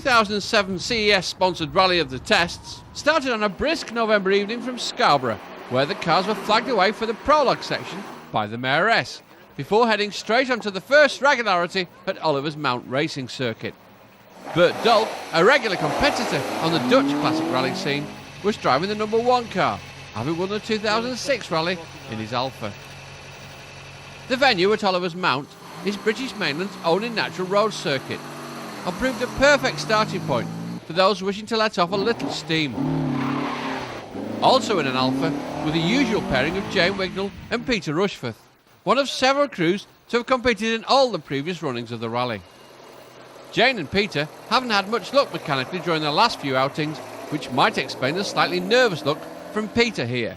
2007 CES-sponsored Rally of the Tests started on a brisk November evening from Scarborough, where the cars were flagged away for the prologue section by the Mayoress, before heading straight onto the first regularity at Oliver's Mount Racing Circuit. Bert Dulk, a regular competitor on the Dutch classic rally scene, was driving the number 1 car, having won the 2006 rally in his Alfa. The venue at Oliver's Mount is British mainland's only natural road circuit, and proved a perfect starting point for those wishing to let off a little steam. Also in an Alfa were the usual pairing of Jane Wignall and Peter Rushforth, one of several crews to have competed in all the previous runnings of the rally. Jane and Peter haven't had much luck mechanically during their last few outings, which might explain the slightly nervous look from Peter here.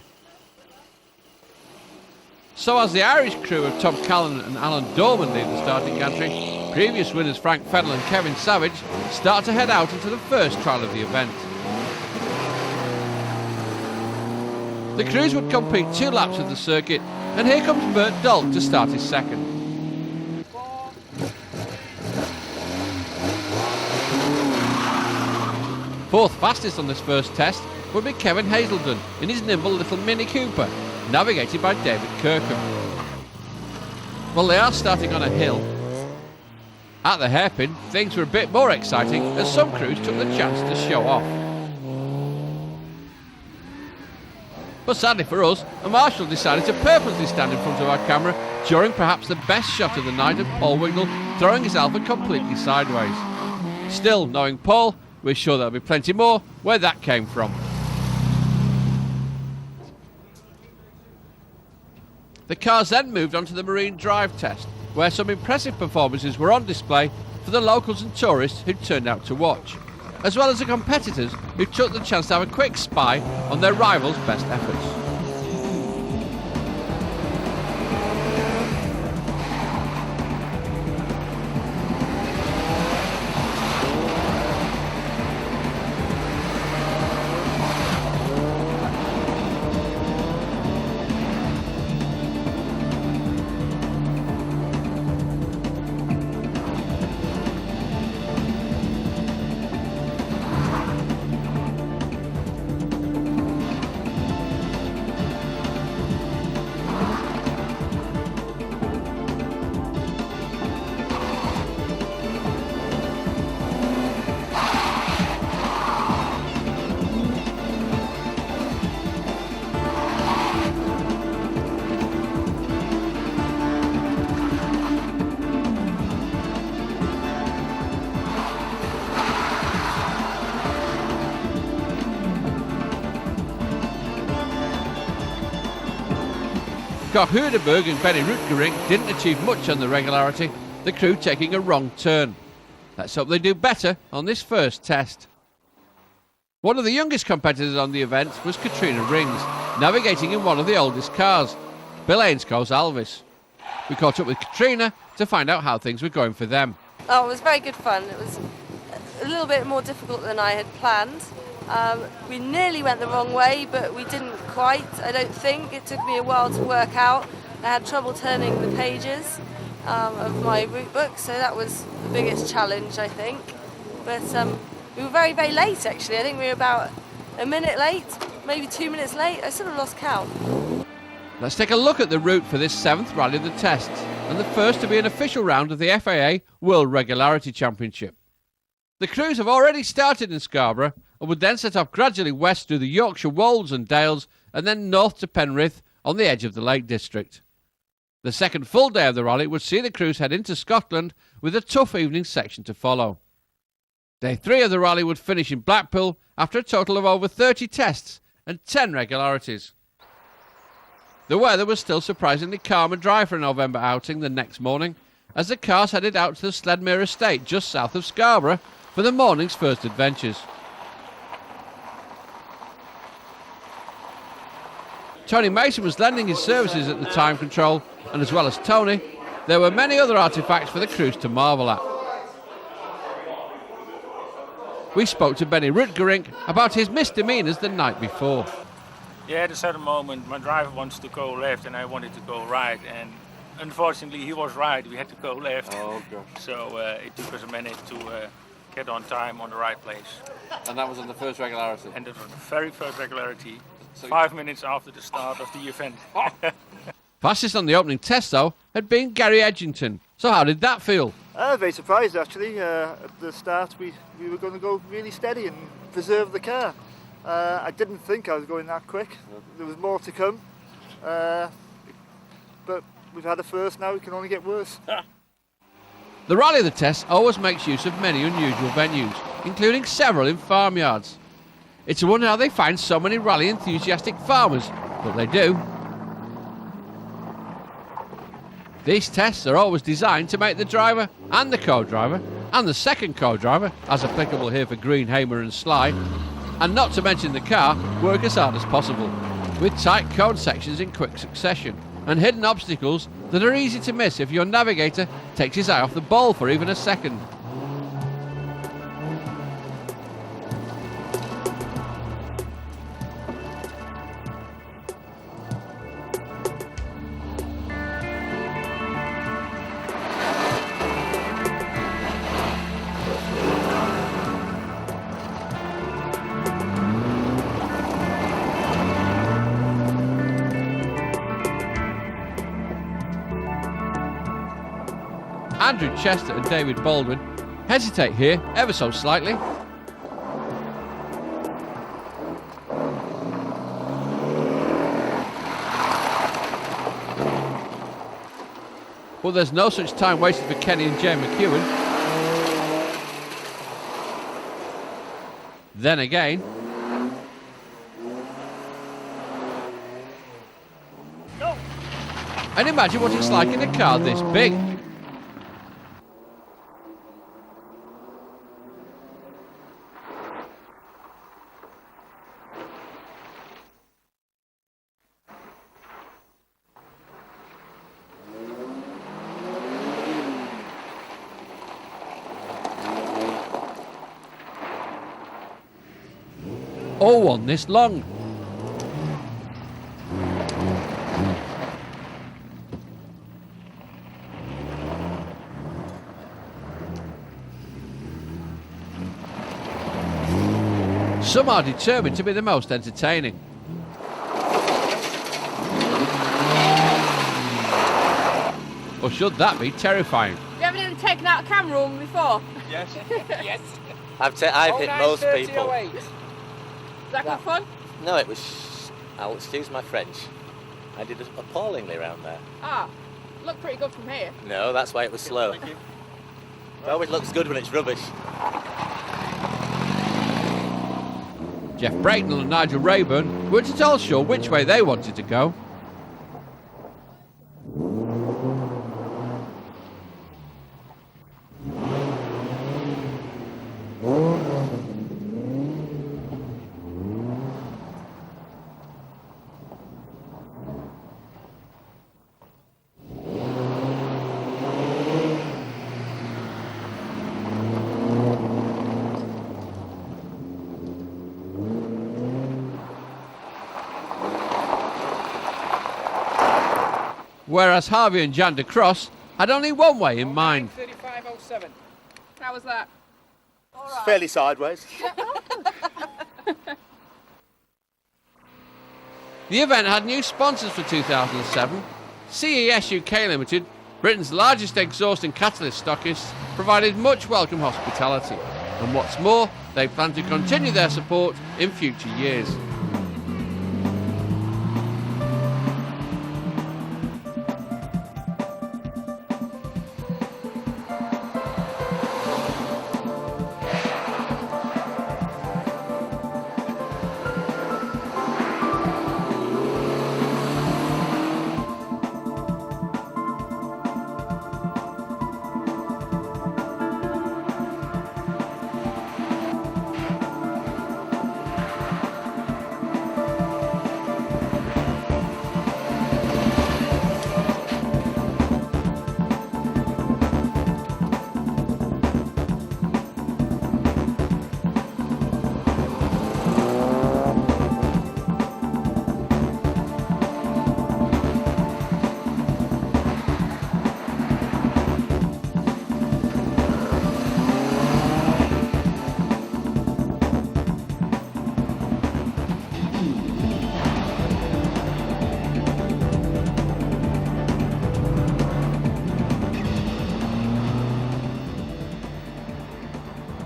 So as the Irish crew of Tom Callan and Alan Dorman lead the starting gantry, previous winners Frank Fennell and Kevin Savage start to head out into the first trial of the event. The crews would complete 2 laps of the circuit, and here comes Bert Dulk to start his second. Fourth fastest on this first test would be Kevin Hazelden in his nimble little Mini Cooper, navigated by David Kirkham. Well, they are starting on a hill. At the hairpin, things were a bit more exciting as some crews took the chance to show off. But sadly for us, a marshal decided to purposely stand in front of our camera during perhaps the best shot of the night of Paul Wignall throwing his Alfa completely sideways. Still, knowing Paul, we're sure there'll be plenty more where that came from. The cars then moved on to the Marine Drive test, where some impressive performances were on display for the locals and tourists who turned out to watch, as well as the competitors who took the chance to have a quick spy on their rivals' best efforts. Koch Hudeberg and Benny Rutgerink didn't achieve much on the regularity, the crew taking a wrong turn. Let's hope they do better on this first test. One of the youngest competitors on the event was Katrina Rings, navigating in one of the oldest cars, Bill Ainscoe's Alvis. We caught up with Katrina to find out how things were going for them. Oh, it was very good fun. It was a little bit more difficult than I had planned. We nearly went the wrong way, but we didn't quite, I don't think. It took me a while to work out. I had trouble turning the pages of my route book, so that was the biggest challenge, I think. But we were very, very late, actually. I think we were about a minute late, maybe 2 minutes late. I sort of lost count. Let's take a look at the route for this 7th rally of the tests, and the first to be an official round of the FAA World Regularity Championship. The crews have already started in Scarborough and would then set off gradually west through the Yorkshire Wolds and Dales and then north to Penrith on the edge of the Lake District. The second full day of the rally would see the crews head into Scotland with a tough evening section to follow. Day 3 of the rally would finish in Blackpool after a total of over 30 tests and 10 regularities. The weather was still surprisingly calm and dry for a November outing the next morning as the cars headed out to the Sledmere Estate just south of Scarborough for the morning's first adventures. Tony Mason was lending his services at the time control, and as well as Tony, there were many other artefacts for the crews to marvel at. We spoke to Benny Rutgerink about his misdemeanours the night before. Yeah, at a certain moment my driver wants to go left and I wanted to go right, and unfortunately he was right, we had to go left. Oh, gosh. So it took us a minute to get on time on the right place. And that was on the first regularity. And it was the very first regularity, So 5 minutes after the start of the event. Fastest on the opening test, though, had been Gary Edgington. So how did that feel? Very surprised actually. At the start we were going to go really steady and preserve the car. I didn't think I was going that quick. There was more to come. But we've had a first now, it can only get worse. The Rally of the Test always makes use of many unusual venues, including several in farmyards. It's a wonder how they find so many rally enthusiastic farmers, but they do. These tests are always designed to make the driver and the co-driver and the second co-driver, as applicable here for Green, Hamer and Sly, and not to mention the car, work as hard as possible, with tight cone sections in quick succession and hidden obstacles that are easy to miss if your navigator takes his eye off the ball for even a second. Andrew Chester and David Baldwin hesitate here ever so slightly. But there's no such time wasted for Kenny and Jay McEwen. Then again, and imagine what it's like in a car this big. All one this long. Some are determined to be the most entertaining. Or should that be terrifying? You ever been taken out a camera on before? Yes. Yes. I've hit most people. Is that good fun? No, it was. I'll excuse my French. I did appallingly around there. Ah, looked pretty good from here. No, that's why it was slow. Thank you. It always looks good when it's rubbish. Jeff Bracknell and Nigel Rayburn weren't at all sure which way they wanted to go. Whereas Harvey and Jan de Cross had only one way in mind. 3507. How was that? It's fairly sideways. The event had new sponsors for 2007. CES UK Limited, Britain's largest exhaust and catalyst stockist, provided much welcome hospitality. And what's more, they plan to continue their support in future years.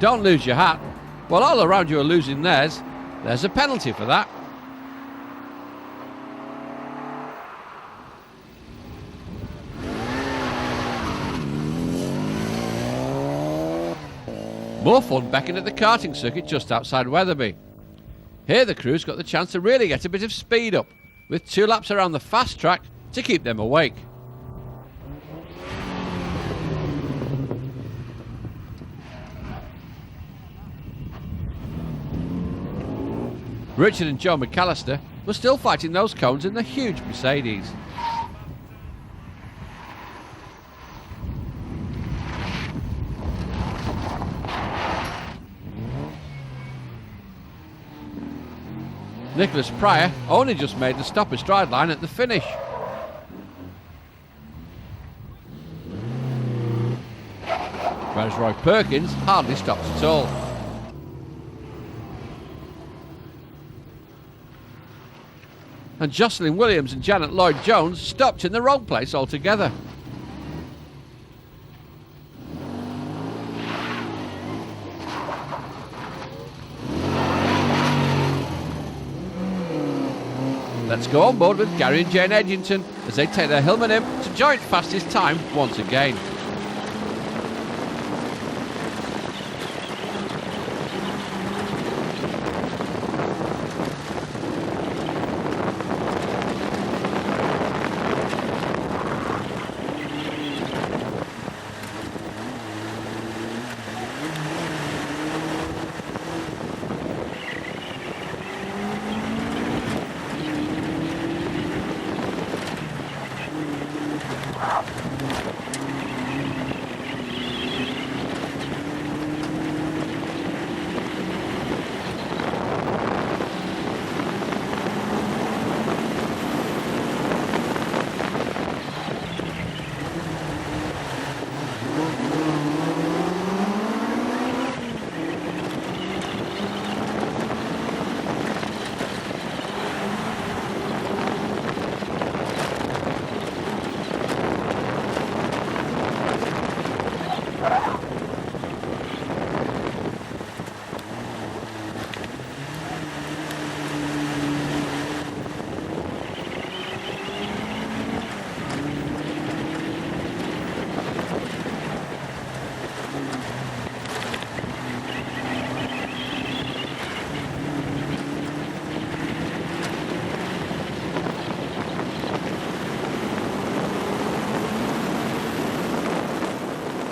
Don't lose your hat. While all around you are losing theirs, there's a penalty for that. More fun beckoned at the karting circuit just outside Wetherby. Here the crew's got the chance to really get a bit of speed up, with 2 laps around the fast track to keep them awake. Richard and Joe McAllister were still fighting those cones in the huge Mercedes. Nicholas Pryor only just made the stopper stride line at the finish. Whereas Roy Perkins hardly stopped at all. And Jocelyn Williams and Janet Lloyd-Jones stopped in the wrong place altogether. Let's go on board with Gary and Jane Edgington as they take their Hillman in to joint fastest time once again.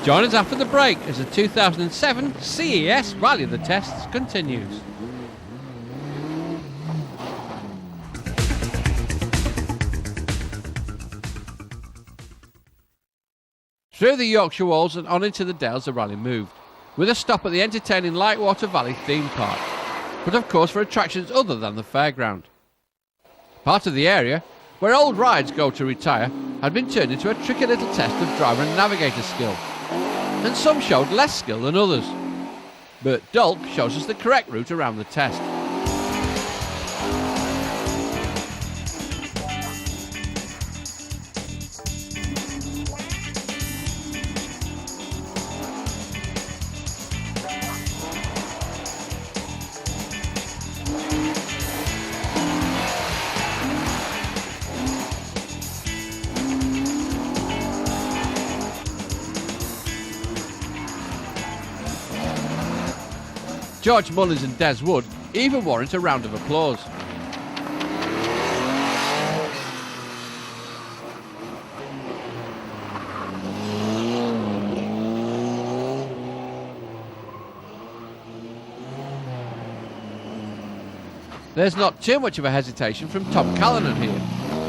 Join us after the break as the 2007 CES Rally of the Tests continues. Through the Yorkshire Wolds and on into the Dales the rally moved, with a stop at the entertaining Lightwater Valley theme park, but of course for attractions other than the fairground. Part of the area, where old rides go to retire, had been turned into a tricky little test of driver and navigator skill, and some showed less skill than others. Bert Dolk shows us the correct route around the test. George Mullins and Des Wood even warrant a round of applause. There's not too much of a hesitation from Tom Callanan here,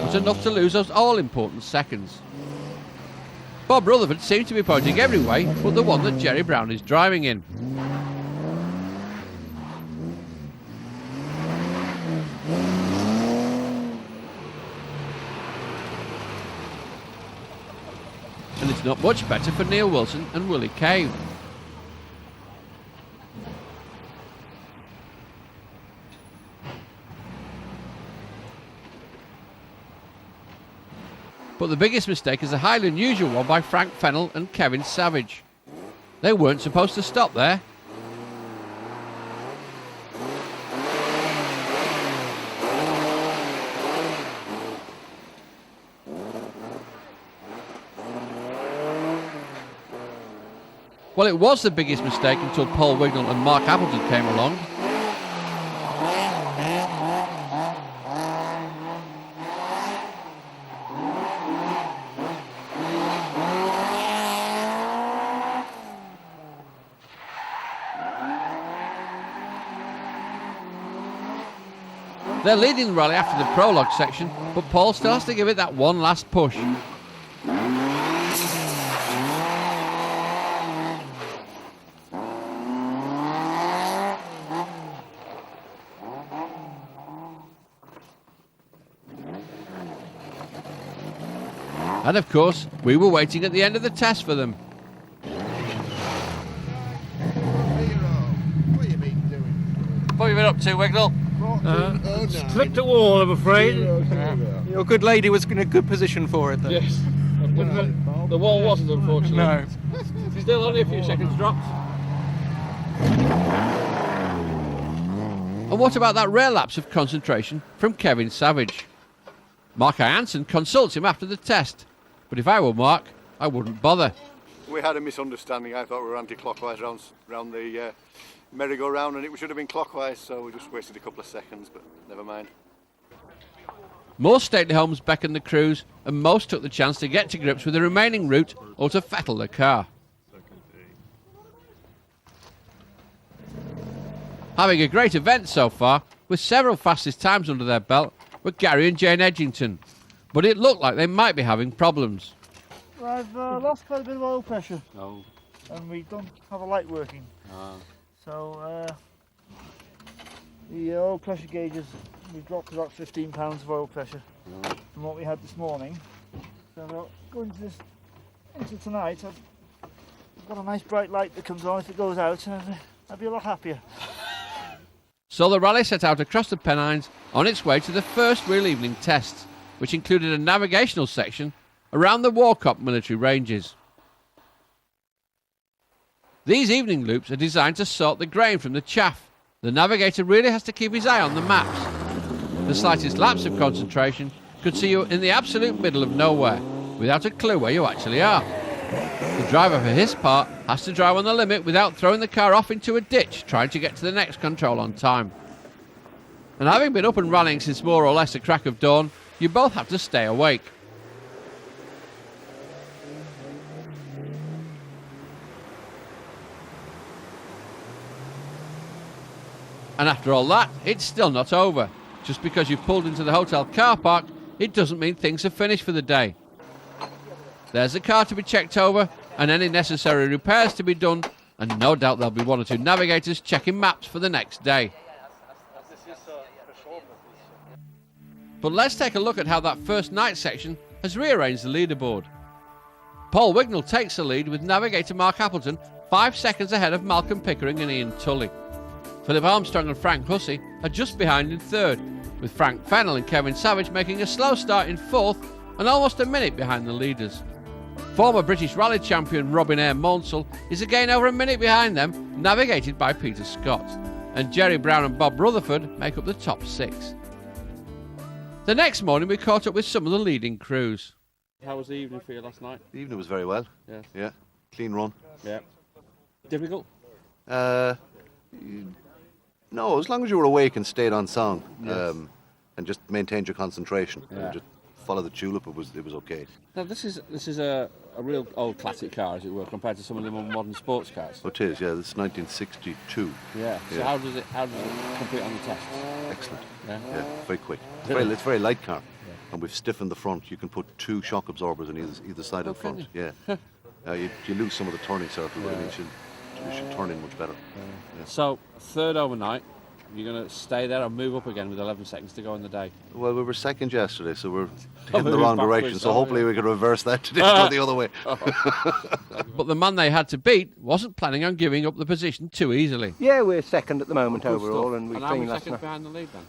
but enough to lose those all-important seconds. Bob Rutherford seems to be pointing every way but the one that Jerry Brown is driving in. And it's not much better for Neil Wilson and Willie Cave. But the biggest mistake is a highly unusual one by Frank Fennell and Kevin Savage. They weren't supposed to stop there. Well, it was the biggest mistake until Paul Wignall and Mark Appleton came along. They're leading the rally after the prologue section, but Paul still has to give it that one last push. And of course, we were waiting at the end of the test for them. What have you been up to, Wignall? Clipped a wall, I'm afraid. Your good lady was in a good position for it, though. Yes. The wall wasn't, unfortunately. No. Still only a few seconds dropped. And what about that rare lapse of concentration from Kevin Savage? Mark Jansen consults him after the test, but if I were Mark, I wouldn't bother. We had a misunderstanding. I thought we were anti-clockwise round the merry-go-round, and it should have been clockwise, so we just wasted a couple of seconds, but never mind. More stately homes beckoned the crews, and most took the chance to get to grips with the remaining route or to fettle the car. Having a great event so far, with several fastest times under their belt, were Gary and Jane Edgington, but it looked like they might be having problems. Well, I've lost quite a bit of oil pressure. Oh. And we don't have a light working. So the oil pressure gauges, we've dropped about 15 pounds of oil pressure from what we had this morning. So going into tonight, I've got a nice bright light that comes on if it goes out, and I'll be a lot happier. So the rally set out across the Pennines on its way to the first real evening tests, which included a navigational section around the Warcock military ranges. These evening loops are designed to sort the grain from the chaff. The navigator really has to keep his eye on the maps. The slightest lapse of concentration could see you in the absolute middle of nowhere, without a clue where you actually are. The driver, for his part, has to drive on the limit without throwing the car off into a ditch trying to get to the next control on time. And having been up and rallying since more or less the crack of dawn, you both have to stay awake. And after all that, it's still not over. Just because you've pulled into the hotel car park, it doesn't mean things are finished for the day. There's the car to be checked over and any necessary repairs to be done, and no doubt there'll be one or two navigators checking maps for the next day. But let's take a look at how that first night section has rearranged the leaderboard. Paul Wignall takes the lead with navigator Mark Appleton 5 seconds ahead of Malcolm Pickering and Ian Tully. Philip Armstrong and Frank Hussey are just behind in third, with Frank Fennell and Kevin Savage making a slow start in fourth and almost a minute behind the leaders. Former British Rally champion Robin Eyre Maunsell is again over a minute behind them, navigated by Peter Scott, and Jerry Brown and Bob Rutherford make up the top 6. The next morning we caught up with some of the leading crews. How was the evening for you last night? The evening was very well. Yes. Yeah, clean run. Yeah. Difficult? No, as long as you were awake and stayed on song, Yes. and just maintained your concentration, Yeah. and just follow the tulip, it was okay. Now this is a real old classic car, as it were, compared to some of the more modern sports cars. Oh, it is, yeah. This is 1962. Yeah. So Yeah. how does it compete on the tests? Excellent. Yeah. Yeah, very quick. Really? It's a very light car, and we've stiffened the front. You can put 2 shock absorbers on either side of the can front. Yeah. You lose some of the turning circle, but I mean, you should turn in much better. Yeah. So third overnight, you're going to stay there or move up again with 11 seconds to go in the day? Well, we were second yesterday, so we're heading the moving wrong backwards, direction. So oh, hopefully yeah. we can reverse that today and go the other way. But the man they had to beat wasn't planning on giving up the position too easily. Yeah, we're second at the moment Good overall, stuff. and we how many cleaned last seconds night. behind the lead then?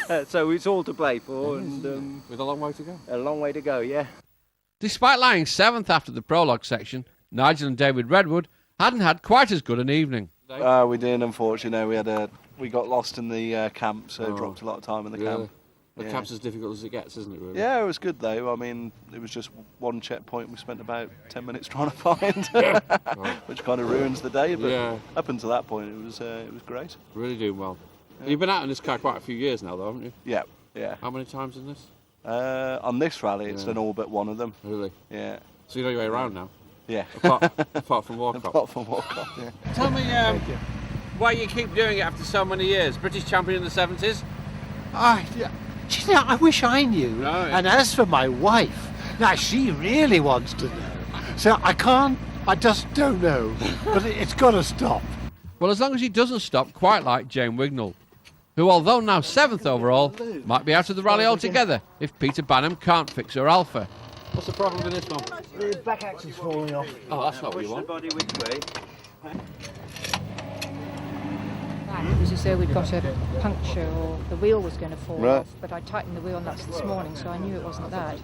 5. So it's all to play for, and With a long way to go. a long way to go, yeah. Despite lying 7th after the prologue section, Nigel and David Redwood hadn't had quite as good an evening. We did, unfortunately. We got lost in the camp, so dropped a lot of time in the camp. The Yeah. camp's as difficult as it gets, isn't it, really? Yeah, it was good though. I mean, it was just one checkpoint we spent about 10 minutes trying to find, which kind of ruins the day. But Yeah. up until that point, it was great. Really doing well. You've been out in this car quite a few years now, though, haven't you? Yeah, yeah. How many times in this? On this rally, it's done all but one of them. Really? Yeah. So you know your way around now? Yeah. Apart from Walcott. Apart from Walcott, yeah. Tell me why you keep doing it after so many years. British champion in the 70s? Do you know, I wish I knew. Right. And as for my wife, now she really wants to know. So I just don't know. But it's got to stop. Well, as long as he doesn't stop, quite like Jane Wignall, who, although now 7th overall, might be out of the rally altogether if Peter Banham can't fix her Alpha. What's the problem with this one? The back axle's falling off. Oh, that's not what you Push the want. body which way? It was as though we'd got a puncture or the wheel was going to fall Right. off, but I tightened the wheel nuts this morning, so I knew it wasn't that.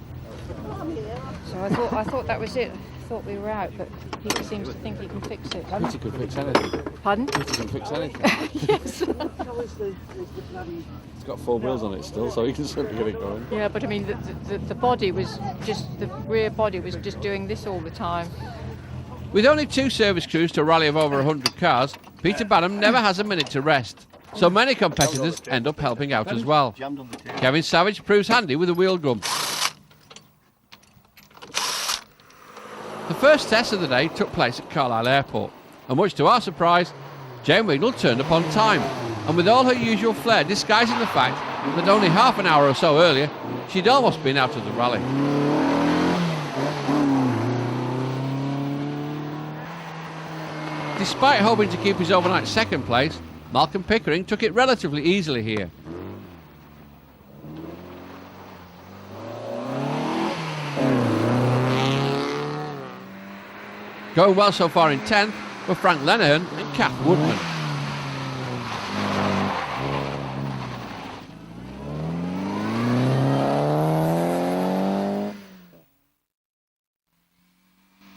So I thought that was it. I thought we were out, but Peter seems to think he can fix it. Peter can fix anything. Pardon? Peter can fix anything. Yes. It's got 4 wheels on it still, so he can certainly get it going. Yeah, but I mean, the body was just, the rear body was just doing this all the time. With only 2 service crews to a rally of over 100 cars, Peter Banham never has a minute to rest. So many competitors end up helping out as well. Kevin Savage proves handy with a wheel gum. The first test of the day took place at Carlisle Airport, and much to our surprise, Jane Wignall turned up on time, and with all her usual flair disguising the fact that only half an hour or so earlier, she'd almost been out of the rally. Despite hoping to keep his overnight second place, Malcolm Pickering took it relatively easily here. Going well so far in 10th were Frank Lenihan and Kath Woodman.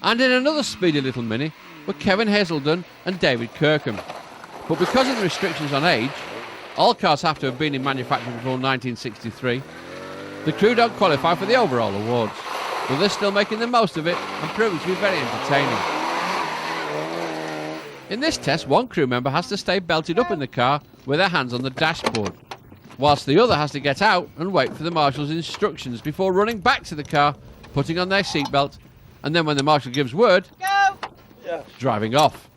And in another speedy little mini were Kevin Hazelden and David Kirkham. But because of the restrictions on age, all cars have to have been in manufacture before 1963, the crew don't qualify for the overall awards, but they're still making the most of it and proving to be very entertaining. In this test, one crew member has to stay belted up in the car with their hands on the dashboard, whilst the other has to get out and wait for the marshal's instructions before running back to the car, putting on their seatbelt, and then when the marshal gives word, driving off.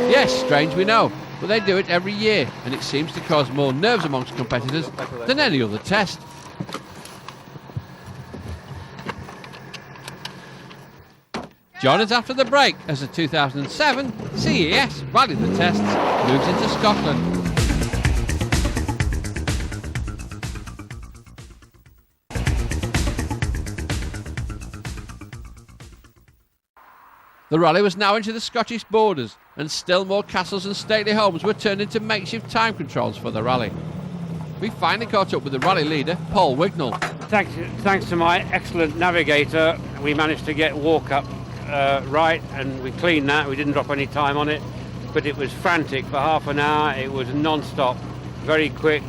Yes, strange we know, but they do it every year, and it seems to cause more nerves amongst competitors than any other test. Join us after the break as the 2007 CES Rally the Tests moves into Scotland. The rally was now into the Scottish borders, and still more castles and stately homes were turned into makeshift time controls for the rally. We finally caught up with the rally leader, Paul Wignall. Thanks to my excellent navigator, we managed to get Walkup right, and we cleaned that. We didn't drop any time on it, but it was frantic for half an hour. It was non-stop, very quick.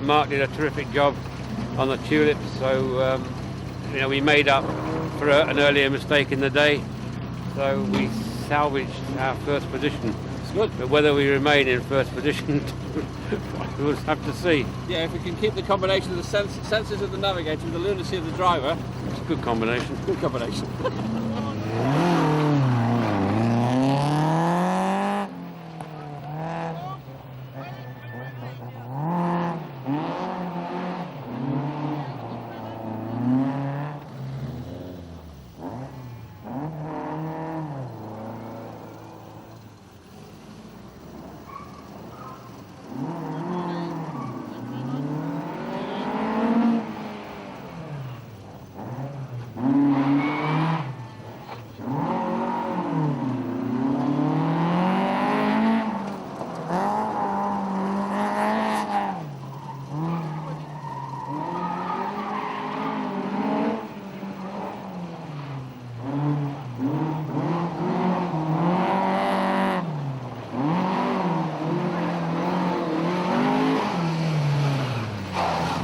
Mark did a terrific job on the tulips, so we made up for an earlier mistake in the day. So we salvaged our first position. It's good. But whether we remain in first position, we'll have to see. Yeah, if we can keep the combination of the senses of the navigator with the lunacy of the driver. It's a good combination. Good combination.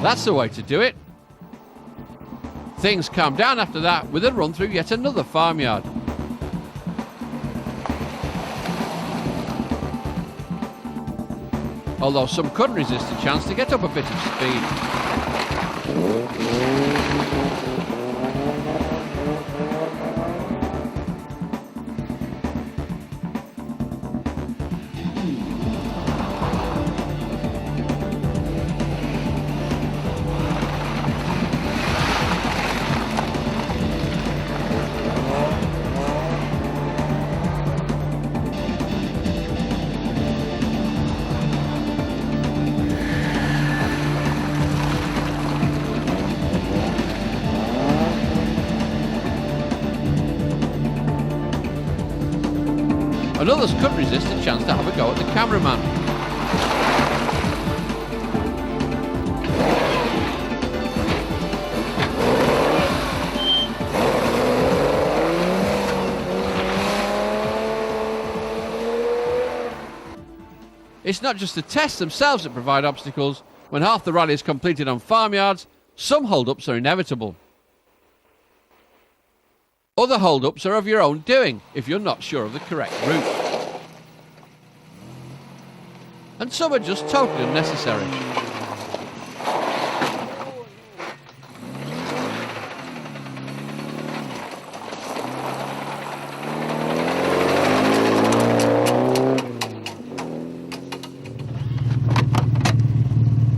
That's the way to do it. Things calmed down after that with a run through yet another farmyard. Although some could resist a chance to get up a bit of speed. And others could resist a chance to have a go at the cameraman. It's not just the tests themselves that provide obstacles. When half the rally is completed on farmyards, some hold-ups are inevitable. Other hold-ups are of your own doing if you're not sure of the correct route. And some are just totally unnecessary.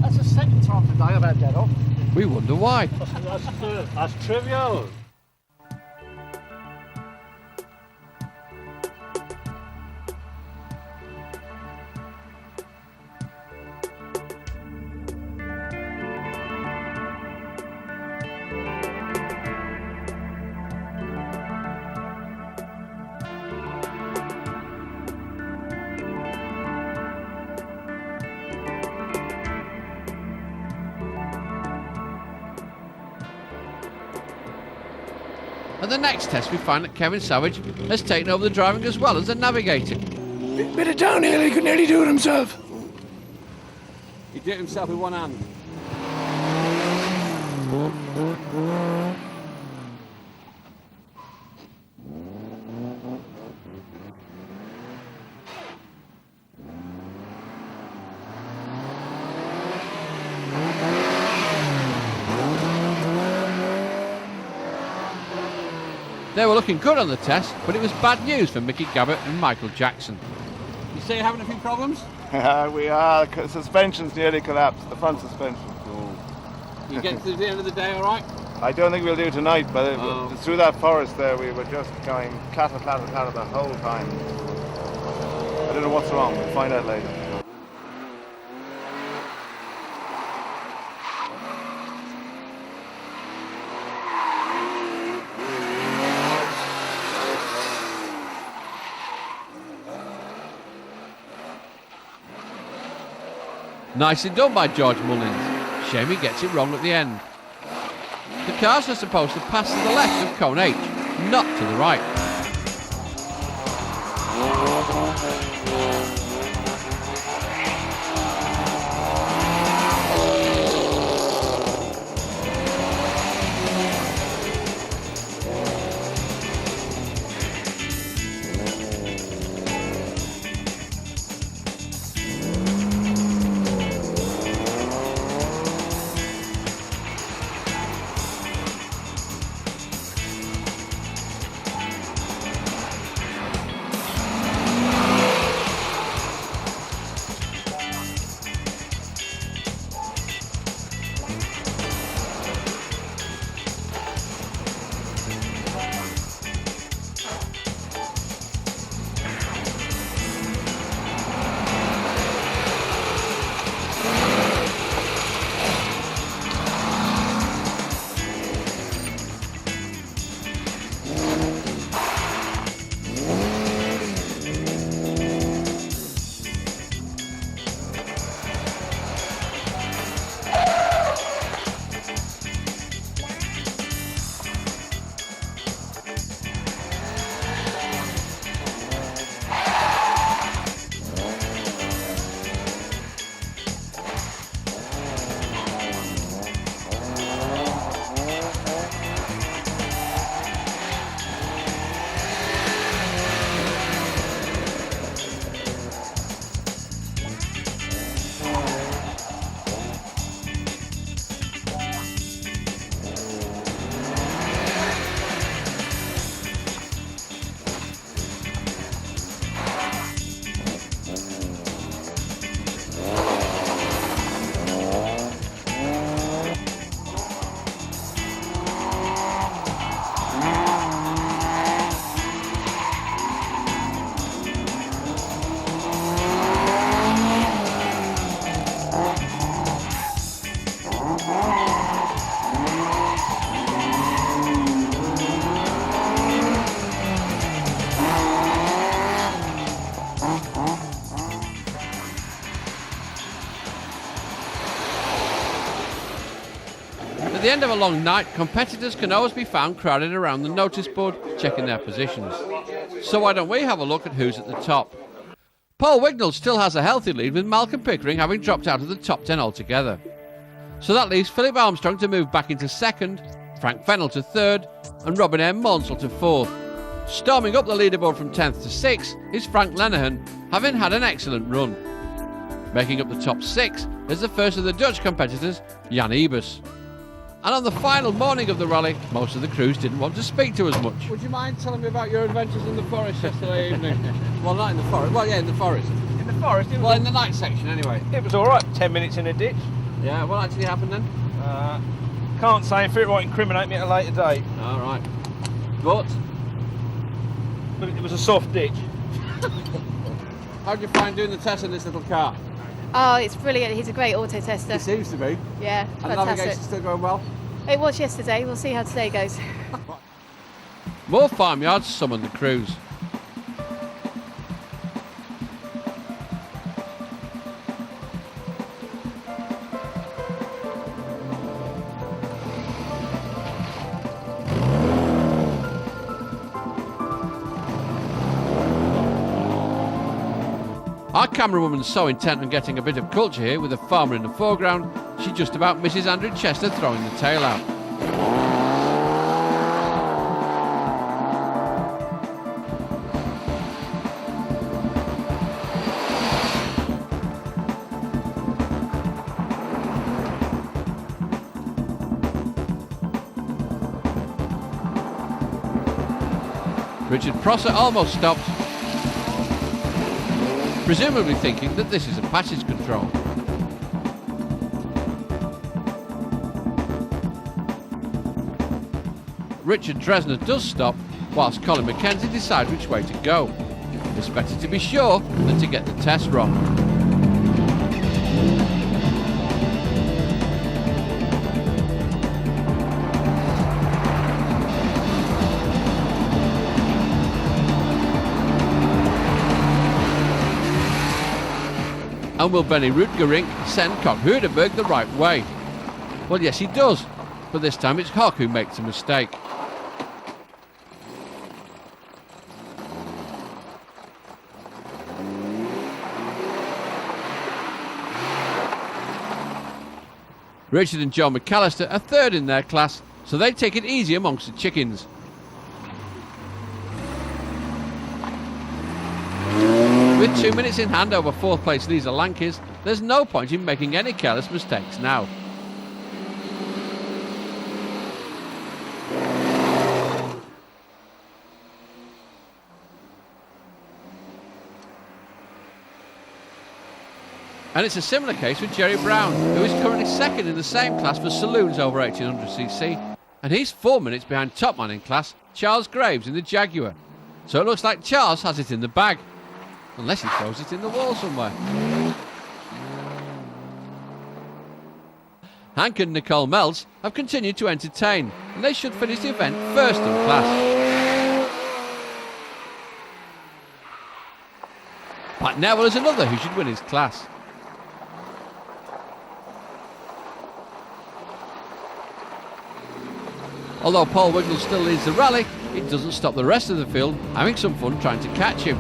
That's the second time today I've had that off. We wonder why. That's trivial. At the next test we find that Kevin Savage has taken over the driving as well as the navigating. Bit of downhill, he could nearly do it himself. He did it himself with one hand. They were looking good on the test, but it was bad news for Mickey Gabbett and Michael Jackson. You say you're having a few problems? We are. Suspension's nearly collapsed, the front suspension. You get to the end of the day all right? I don't think we'll do tonight, but through that forest there we were just going clatter, clatter, clatter the whole time. I don't know what's wrong, we'll find out later. Nicely done by George Mullins. Shame he gets it wrong at the end. The cars are supposed to pass to the left of cone H, not to the right. at the end of a long night, competitors can always be found crowded around the notice board, checking their positions. So why don't we have a look at who's at the top? Paul Wignall still has a healthy lead, with Malcolm Pickering having dropped out of the top 10 altogether. So that leaves Philip Armstrong to move back into second, Frank Fennell to third, and Robin M. Monsell to fourth. Storming up the leaderboard from 10th to 6th is Frank Lenihan, having had an excellent run. Making up the top 6 is the first of the Dutch competitors, Jan Ebers. And on the final morning of the rally, most of the crews didn't want to speak to us much. Would you mind telling me about your adventures in the forest yesterday evening? Well, not in the forest. Well, yeah, in the forest. In the forest? Well, in the night section, anyway. It was alright, 10 minutes in a ditch. Yeah, what actually happened then? Can't say if it might incriminate me at a later date. All right. But it was a soft ditch. How did you find doing the test in this little car? Oh, it's brilliant. He's a great auto tester. It seems to be. Yeah, and fantastic. navigation's still going well? It was yesterday. We'll see how today goes. More farmyards summon the crews. Our camerawoman's so intent on getting a bit of culture here with a farmer in the foreground, she just about misses Andrew Chester throwing the tail out. Richard Prosser almost stopped, presumably thinking that this is a passage control. Richard Dresner does stop, whilst Colin Mackenzie decides which way to go. It's better to be sure than to get the test wrong. And will Benny Rutgerink send Koch Huderberg the right way? Well, yes, he does, but this time it's Hock who makes a mistake. Richard and John McAllister are third in their class, so they take it easy amongst the chickens. With 2 minutes in hand over fourth place Lisa Lankes, there's no point in making any careless mistakes now. And it's a similar case with Jerry Brown, who is currently second in the same class for saloons over 1800cc, and he's 4 minutes behind top man in class, Charles Graves in the Jaguar. So it looks like Charles has it in the bag. Unless he throws it in the wall somewhere. Hank and Nicole Melz have continued to entertain, and they should finish the event first in class. Pat Neville is another who should win his class. Although Paul Wignall still leads the rally, it doesn't stop the rest of the field having some fun trying to catch him.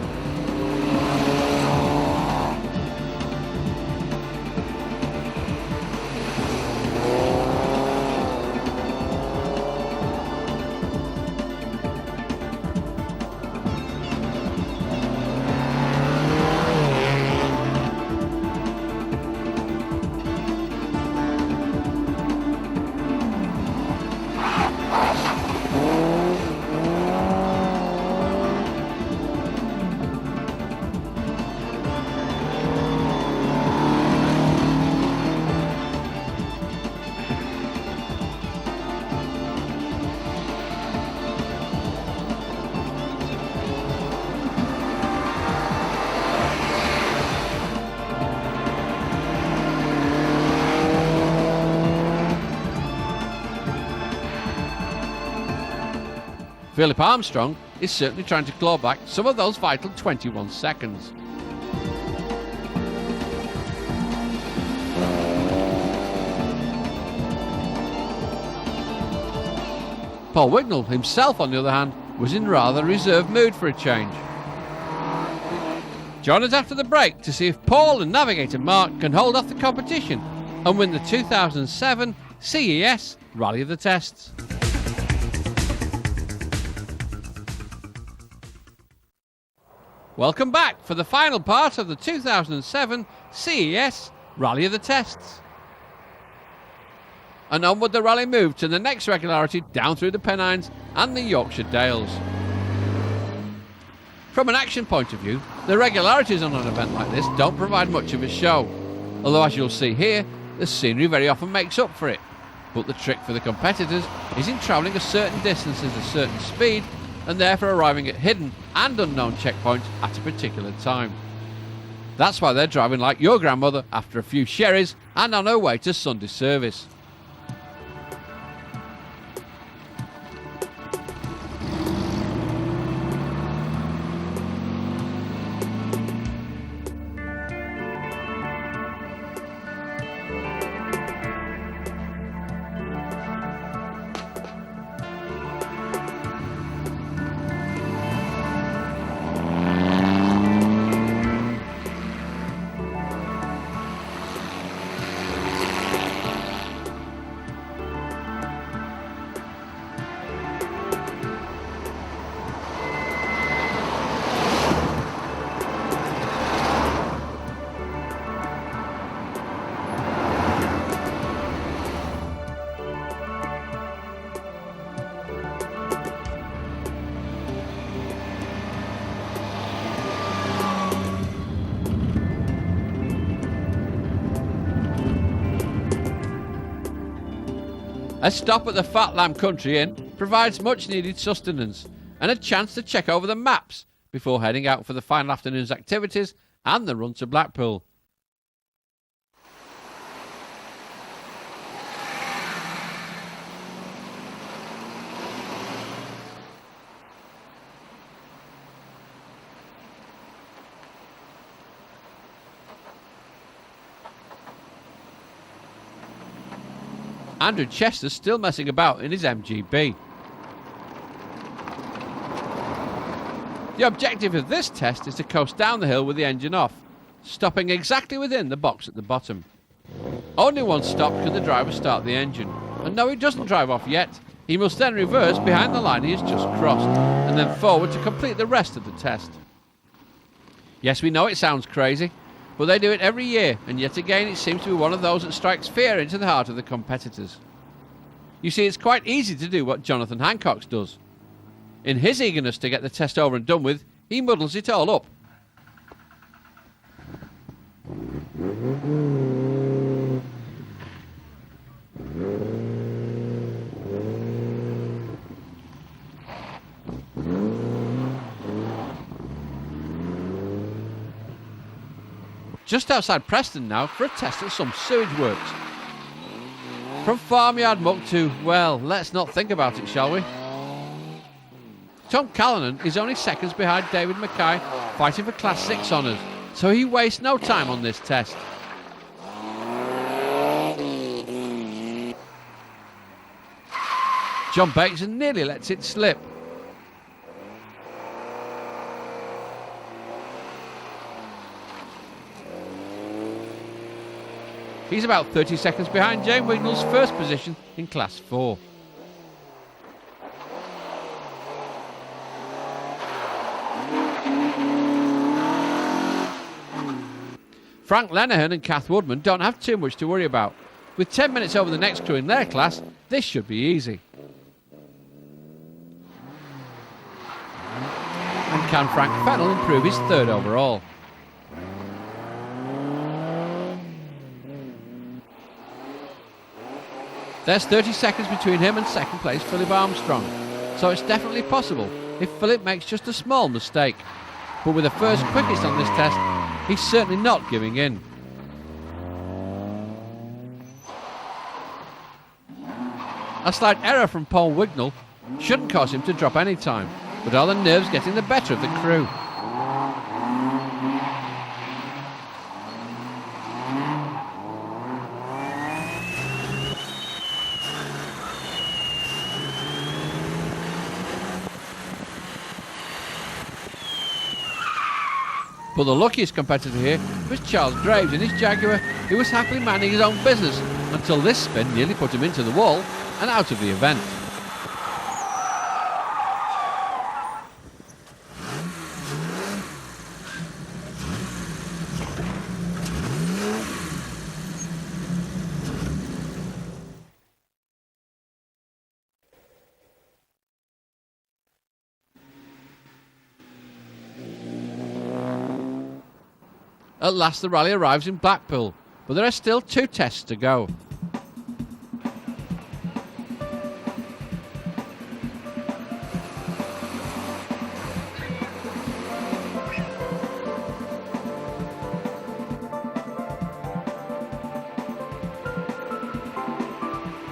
Philip Armstrong is certainly trying to claw back some of those vital 21 seconds. Paul Wignall himself, on the other hand, was in rather reserved mood for a change. Join us after the break to see if Paul and navigator Mark can hold off the competition and win the 2007 CES Rally of the Tests. Welcome back for the final part of the 2007 CES Rally of the Tests. And onward the rally moved to the next regularity down through the Pennines and the Yorkshire Dales. From an action point of view, the regularities on an event like this don't provide much of a show, although as you'll see here, the scenery very often makes up for it. But the trick for the competitors is in travelling a certain distance at a certain speed and therefore arriving at hidden and unknown checkpoints at a particular time. That's why they're driving like your grandmother after a few sherries and on her way to Sunday service. A stop at the Fat Lamb Country Inn provides much needed sustenance and a chance to check over the maps before heading out for the final afternoon's activities and the run to Blackpool. Andrew Chester's still messing about in his MGB. The objective of this test is to coast down the hill with the engine off, stopping exactly within the box at the bottom. Only one stop can the driver start the engine, and no, he doesn't drive off yet. He must then reverse behind the line he has just crossed, and then forward to complete the rest of the test. Yes, we know it sounds crazy, but they do it every year, and yet again it seems to be one of those that strikes fear into the heart of the competitors. You see, it's quite easy to do what Jonathan Hancock does. In his eagerness to get the test over and done with, he muddles it all up. Just outside Preston now for a test at some sewage works. From farmyard muck to, well, let's not think about it, shall we? Tom Callanan is only seconds behind David Mackay, fighting for Class 6 honours, so he wastes no time on this test. John Bateson nearly lets it slip. He's about 30 seconds behind James Wignall's first position in Class 4. Frank Lenehan and Kath Woodman don't have too much to worry about. With 10 minutes over the next crew in their class, this should be easy. And can Frank Fennell improve his third overall? There's 30 seconds between him and second place Philip Armstrong, so it's definitely possible if Philip makes just a small mistake. But with the first quickest on this test, he's certainly not giving in. A slight error from Paul Wignall shouldn't cause him to drop any time, but are the nerves getting the better of the crew? But the luckiest competitor here was Charles Graves in his Jaguar, who was happily minding his own business until this spin nearly put him into the wall and out of the event. At last the rally arrives in Blackpool, but there are still 2 tests to go.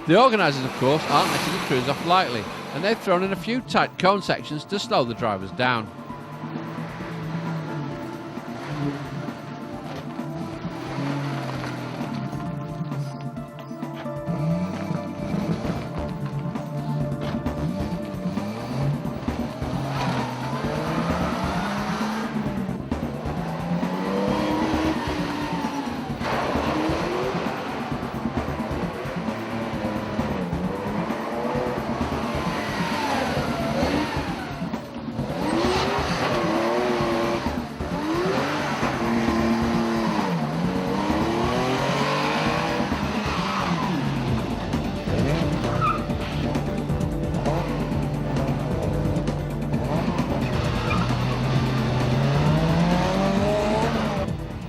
The organisers, of course, aren't letting the crews off lightly, and they've thrown in a few tight cone sections to slow the drivers down.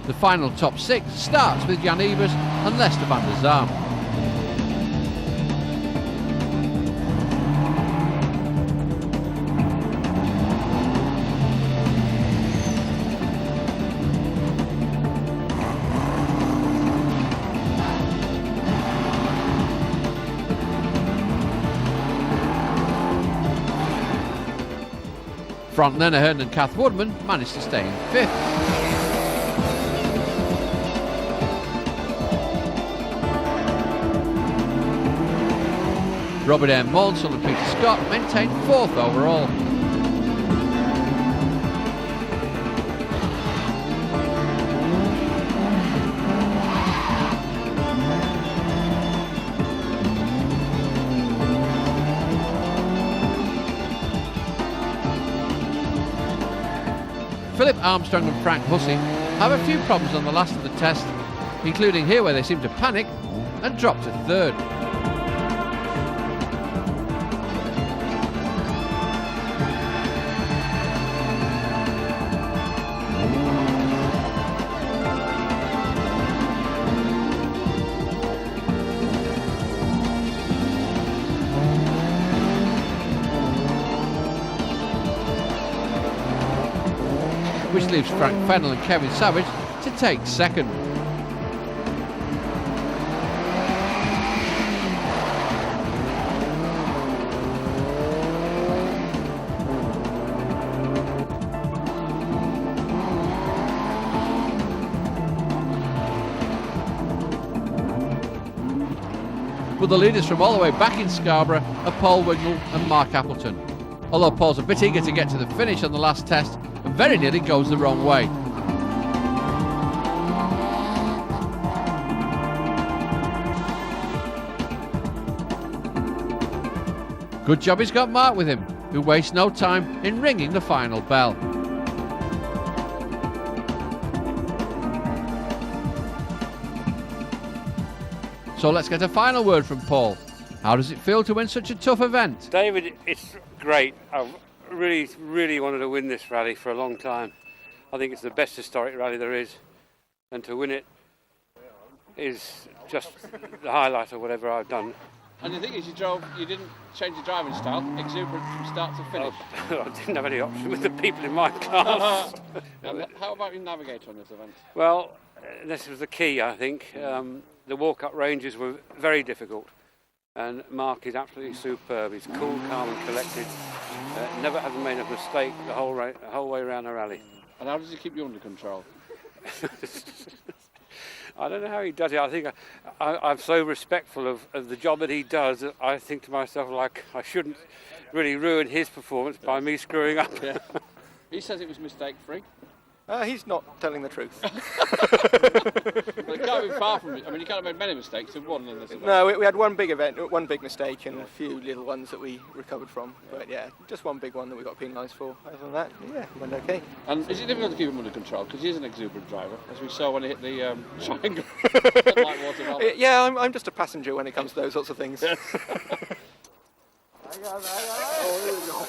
The final top 6 starts with Jan Evers and Lester van der Zaam. Frank Lennerhern and Kath Woodman managed to stay in 5th. Robert M. Maunsell and Peter Scott maintained 4th overall. Philip Armstrong and Frank Hussey have a few problems on the last of the test, including here where they seem to panic and drop to 3rd. Which leaves Frank Fennell and Kevin Savage to take 2nd. But the leaders from all the way back in Scarborough are Paul Wignall and Mark Appleton. Although Paul's a bit eager to get to the finish on the last test, and very nearly goes the wrong way. Good job he's got Mark with him, who wastes no time in ringing the final bell. So let's get a final word from Paul. How does it feel to win such a tough event? David, it's great. I've really wanted to win this rally for a long time. I think it's the best historic rally there is, and to win it is just the highlight of whatever I've done. And the thing is, you didn't change your driving style, exuberant from start to finish. I didn't have any option with the people in my class. How about your navigator on this event? Well, this was the key, I think. The walk-up ranges were very difficult, and Mark is absolutely superb. He's cool, calm and collected. Never hasn't made a mistake the whole way around the rally. And how does he keep you under control? I don't know how he does it. I think I'm so respectful of the job that he does that I think to myself, like, I shouldn't really ruin his performance by me screwing up. Yeah. He says it was mistake-free. He's not telling the truth. Well, it can't be far from it. I mean, you can't have made many mistakes. You've won in this event. No, we had one big event, one big mistake, and a few little ones that we recovered from. But yeah, just one big one that we got penalised for. Other than that, yeah, went okay. And is it difficult to keep him under control? Because he is an exuberant driver, as we saw when he hit the triangle. Like Water Valley. Yeah, I'm just a passenger when it comes to those sorts of things. Oh, here we go.